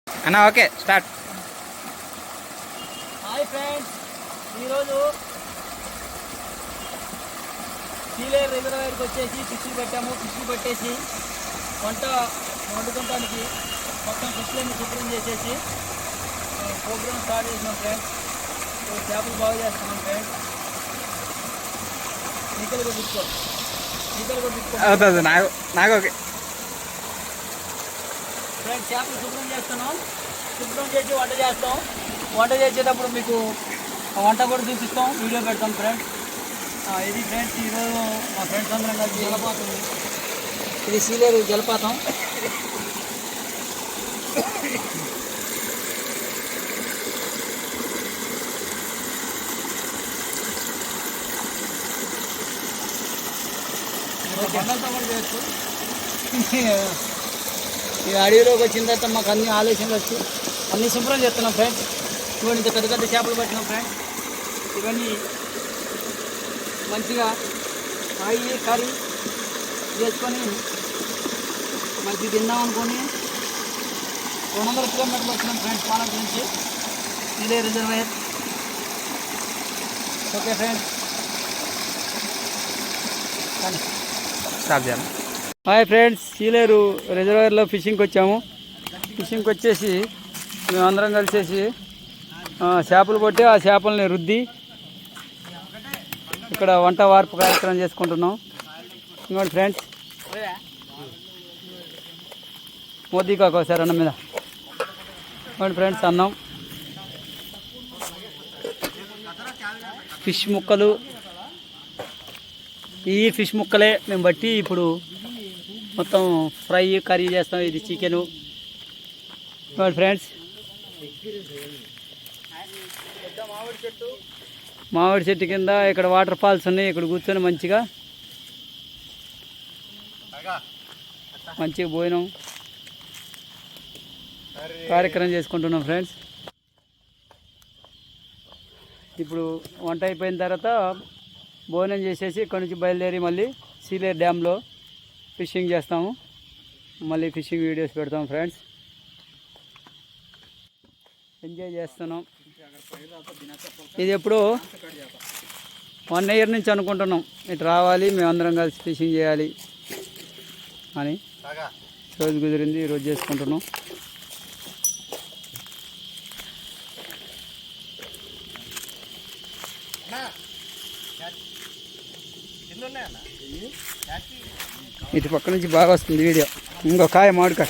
అన్న okay start. Hi friends, ఈరోజు సీలేరు రిజర్వాయర్కి వచ్చేసి ఫిష్లు పెట్టాము. ఫిష్లు పెట్టేసి వండుకోవడానికి మొత్తం ఫిష్లన్నీ శుభ్రం చేసేసి ప్రోగ్రామ్ స్టార్ట్ చేసినాం ఫ్రెండ్స్. చేపలు బాగా చేస్తున్నాం ఫ్రెండ్స్. నీకలు కూడా తీసుకో అవుతుంది నాకు ఓకే ఫ్రెండ్స్. చేపలు శుభ్రం చేస్తున్నాం. శుభ్రం చేసి వంట చేస్తాం. వంట చేసేటప్పుడు మీకు వంట కూడా చూపిస్తాం, వీడియో పెడతాం ఫ్రెండ్స్. ఇది ఫ్రెండ్స్ ఈరోజు మా ఫ్రెండ్స్ అందరం కలిసి జలపాతం. ఇది సీలేరు జలపాతం. ఈ అడవిలోకి వచ్చిన తర్వాత మాకు అన్ని ఆలోచనలు వచ్చి అన్ని శుభ్రం చేస్తున్నాం ఫ్రెండ్స్. ఇవన్నీ ఇంత పెద్ద పెద్ద చేపలు పట్టినాం ఫ్రెండ్స్. ఇవన్నీ మంచిగా ఫ్రై కర్రీ చేసుకొని మంచిగా తిందాం అనుకొని 200 కిలోమీటర్లు వచ్చినాం ఫ్రెండ్స్ పాలక నుంచి ఇదే రిజర్వాయర్. ఓకే ఫ్రెండ్స్, స్టాప్ చేయాలి. హాయ్ ఫ్రెండ్స్, సీలేరు రిజర్వాయర్లో ఫిషింగ్కి వచ్చాము. ఫిషింగ్కి వచ్చేసి మేమందరం కలిసేసి చేపలు పట్టి ఆ చేపలని రుద్ది ఇక్కడ వంట వార్పు కార్యక్రమం చేసుకుంటున్నాం. ఇంకోటి ఫ్రెండ్స్, మోదీ కాకు ఒకసారి అన్నం మీద. ఇంకోటి ఫ్రెండ్స్, అన్నం, ఫిష్ ముక్కలు. ఈ ఫిష్ ముక్కలే మేము బట్టి ఇప్పుడు మొత్తం ఫ్రై కర్రీ చేస్తాం. ఇది చికెను. ఫ్రెండ్స్, మామిడి చెట్టు కింద ఇక్కడ వాటర్ ఫాల్స్ ఉన్నాయి. ఇక్కడ కూర్చొని మంచిగా భోజనం కార్యక్రమం చేసుకుంటున్నాం ఫ్రెండ్స్. ఇప్పుడు వంట అయిపోయిన తర్వాత భోజనం చేసేసి ఇక్కడ నుంచి బయలుదేరి మళ్ళీ సీలేరు డ్యామ్లో ఫిషింగ్ చేస్తాము. మళ్ళీ ఫిషింగ్ వీడియోస్ పెడతాం ఫ్రెండ్స్. ఎంజాయ్ చేస్తున్నాం. ఇది ఎప్పుడు 1 ఇయర్ నుంచి అనుకుంటున్నాం ఇటు రావాలి, మేమందరం కలిసి ఫిషింగ్ చేయాలి అని. రోజు కుదిరింది, ఈరోజు చేసుకుంటున్నాం. ఇటు పక్క నుంచి బాగా వస్తుంది వీడియో. ఇంకో కాయ మామిడికాయ.